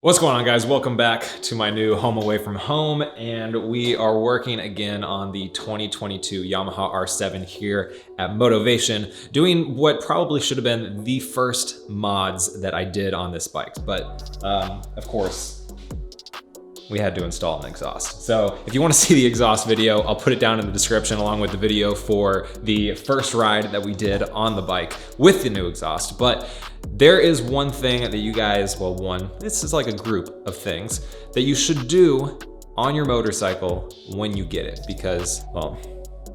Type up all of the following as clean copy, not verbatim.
What's going on, guys? Welcome back to my new home away from home, and we are working again on the 2022 Yamaha R7 here at Motonovation, doing what probably should have been the first mods that I did on this bike, but of course we had to install an exhaust. So if you want to see the exhaust video, I'll put it down in the description along with the video for the first ride that we did on the bike with the new exhaust. But there is one thing that you guys, this is like a group of things that you should do on your motorcycle when you get it, because, well,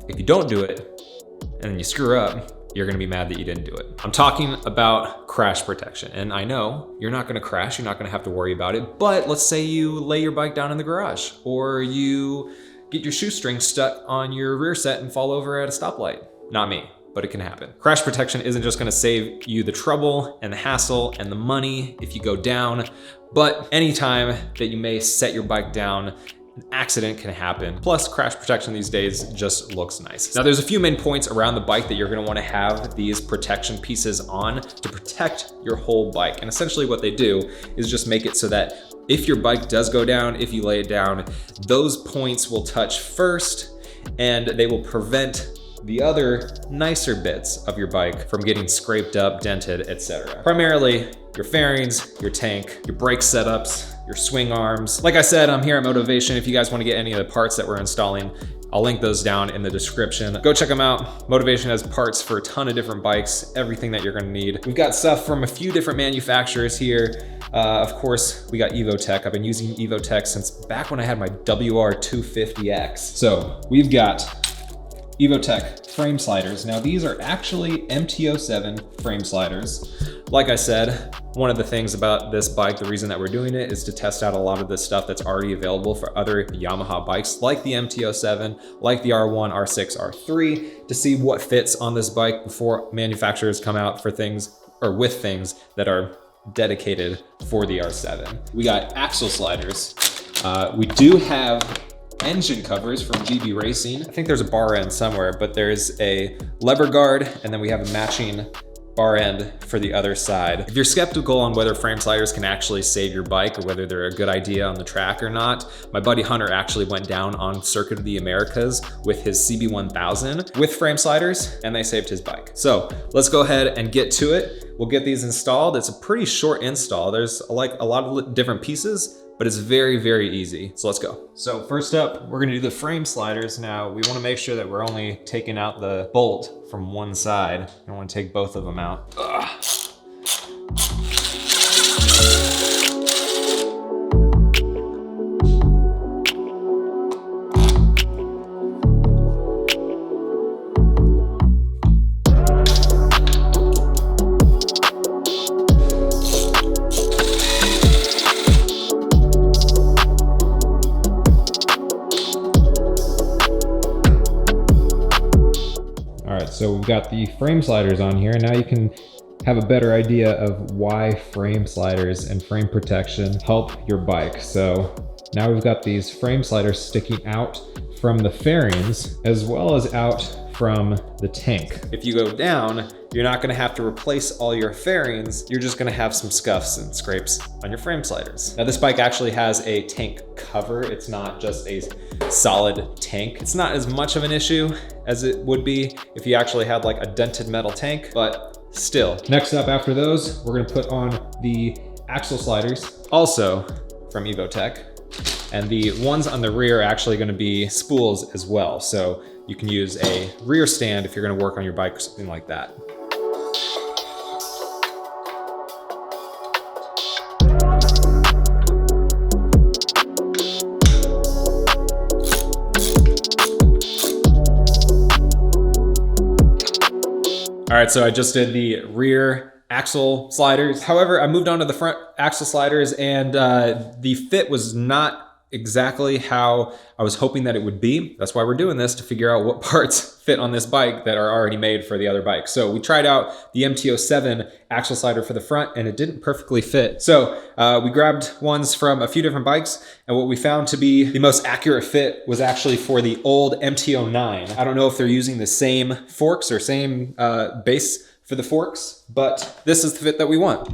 if you don't do it and then you screw up, you're gonna be mad that you didn't do it. I'm talking about crash protection. And I know you're not gonna crash, you're not gonna have to worry about it, but let's say you lay your bike down in the garage, or you get your shoestring stuck on your rear set and fall over at a stoplight. Not me, but it can happen. Crash protection isn't just gonna save you the trouble and the hassle and the money if you go down, but anytime that you may set your bike down, an accident can happen. Plus, crash protection these days just looks nice. Now, there's a few main points around the bike that you're gonna wanna have these protection pieces on to protect your whole bike. And essentially what they do is just make it so that if your bike does go down, if you lay it down, those points will touch first and they will prevent the other nicer bits of your bike from getting scraped up, dented, etc. Primarily your fairings, your tank, your brake setups, your swing arms. Like I said, I'm here at Motonovation. If you guys want to get any of the parts that we're installing, I'll link those down in the description. Go check them out. Motonovation has parts for a ton of different bikes, everything that you're gonna need. We've got stuff from a few different manufacturers here. Of course, we got womet-tech. I've been using womet-tech since back when I had my WR250X. So we've got womet-tech frame sliders. Now these are actually MT07 frame sliders. Like I said, one of the things about this bike, the reason that we're doing it is to test out a lot of the stuff that's already available for other Yamaha bikes, like the MT07, like the R1, R6, R3, to see what fits on this bike before manufacturers come out for things, or with things that are dedicated for the R7. We got axle sliders. We do have engine covers from GB Racing. I think there's a bar end somewhere, but there's a lever guard, and then we have a matching bar end for the other side. If you're skeptical on whether frame sliders can actually save your bike or whether they're a good idea on the track or not, my buddy Hunter actually went down on Circuit of the Americas with his CB1000 with frame sliders, and they saved his bike. So let's go ahead and get to it. We'll get these installed. It's a pretty short install. There's like a lot of different pieces, but it's very, very easy. So let's go. So first up, we're gonna do the frame sliders. Now, we wanna make sure that we're only taking out the bolt from one side. I don't wanna take both of them out. So we've got the frame sliders on here. Now you can have a better idea of why frame sliders and frame protection help your bike. So now we've got these frame sliders sticking out from the fairings as well as out from the tank. If you go down, you're not gonna have to replace all your fairings. You're just gonna have some scuffs and scrapes on your frame sliders. Now this bike actually has a tank cover. It's not just a solid tank. It's not as much of an issue as it would be if you actually had like a dented metal tank, but still. Next up after those, we're gonna put on the axle sliders, also from womet-tech. And the ones on the rear are actually gonna be spools as well. So you can use a rear stand if you're gonna work on your bike or something like that. All right, so I just did the rear axle sliders. However, I moved on to the front axle sliders, and the fit was not exactly how I was hoping that it would be. That's why we're doing this, to figure out what parts fit on this bike that are already made for the other bike. So we tried out the MT07 axle slider for the front, and it didn't perfectly fit. So we grabbed ones from a few different bikes, and what we found to be the most accurate fit was actually for the old MT09. I don't know if they're using the same forks or same base for the forks, but this is the fit that we want.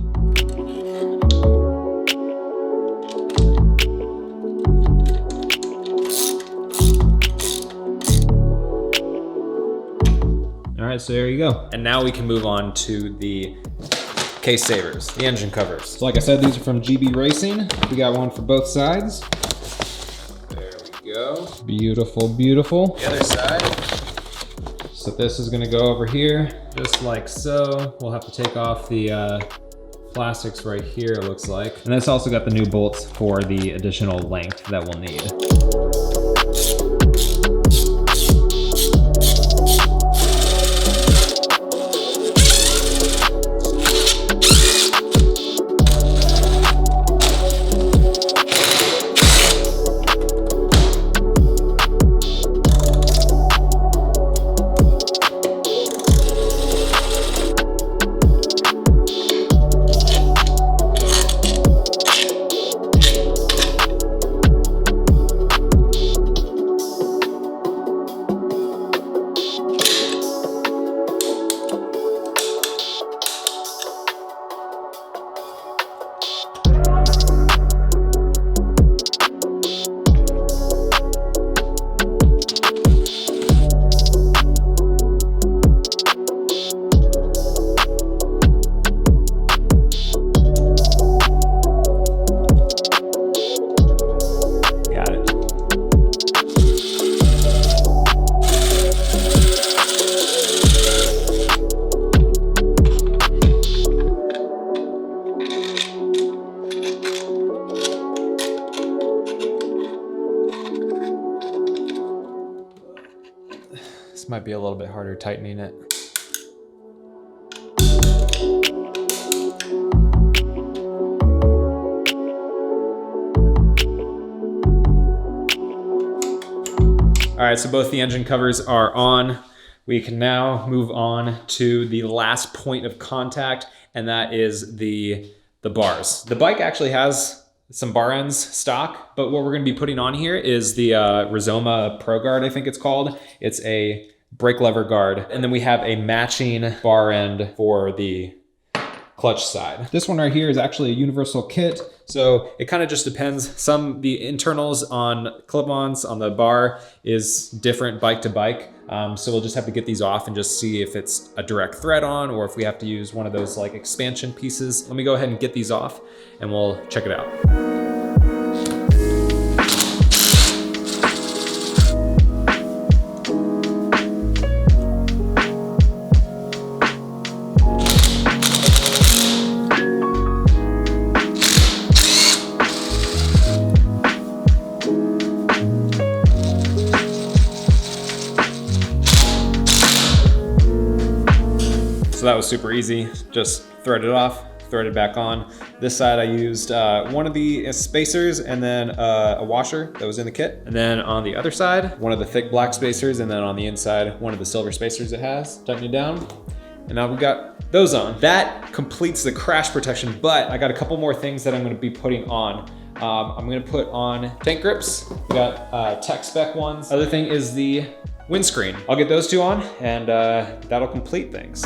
right, so there you go. And now we can move on to the case savers, the engine covers. So like I said, these are from GB Racing. We got one for both sides. There we go. Beautiful, beautiful. The other side. So this is gonna go over here, just like so. We'll have to take off the plastics right here, it looks like. And this also got the new bolts for the additional length that we'll need. This might be a little bit harder tightening it. All right, so both the engine covers are on. We can now move on to the last point of contact, and that is the bars. The bike actually has some bar ends stock, but what we're gonna be putting on here is the Rizoma Pro Guard, I think it's called. It's a brake lever guard, and then we have a matching bar end for the clutch side. This one right here is actually a universal kit, so it kind of just depends. The internals on clip-ons on the bar is different bike to bike, so we'll just have to get these off and just see if it's a direct thread on or if we have to use one of those like expansion pieces. Let me go ahead and get these off and we'll check it out. So that was super easy. Just thread it off, thread it back on. This side I used one of the spacers and then a washer that was in the kit. And then on the other side, one of the thick black spacers, and then on the inside, one of the silver spacers it has. Tighten it down. And now we've got those on. That completes the crash protection, but I got a couple more things that I'm gonna be putting on. I'm gonna put on tank grips. We got tech spec ones. Other thing is the windscreen. I'll get those two on and that'll complete things.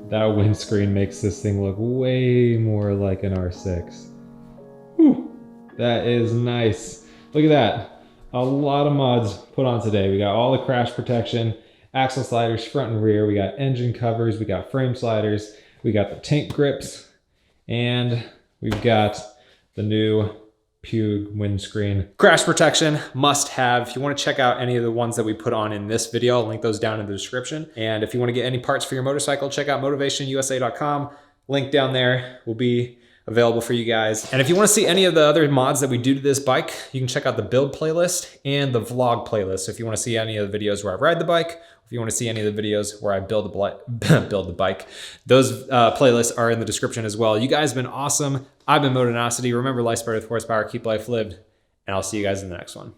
That windscreen makes this thing look way more like an R6. Whew, that is nice. Look at that. A lot of mods put on today. We got all the crash protection, axle sliders front and rear. We got engine covers. We got frame sliders. We got the tank grips. And we've got the new Pug windscreen. Crash protection, must have. If you want to check out any of the ones that we put on in this video, I'll link those down in the description. And if you want to get any parts for your motorcycle, check out motivationusa.com. Link down there will be available for you guys. And if you want to see any of the other mods that we do to this bike, you can check out the build playlist and the vlog playlist. So if you want to see any of the videos where I ride the bike, if you want to see any of the videos where I build the bike, those playlists are in the description as well. You guys have been awesome. I've been Motonosity. Remember, life started with horsepower. Keep life lived. And I'll see you guys in the next one.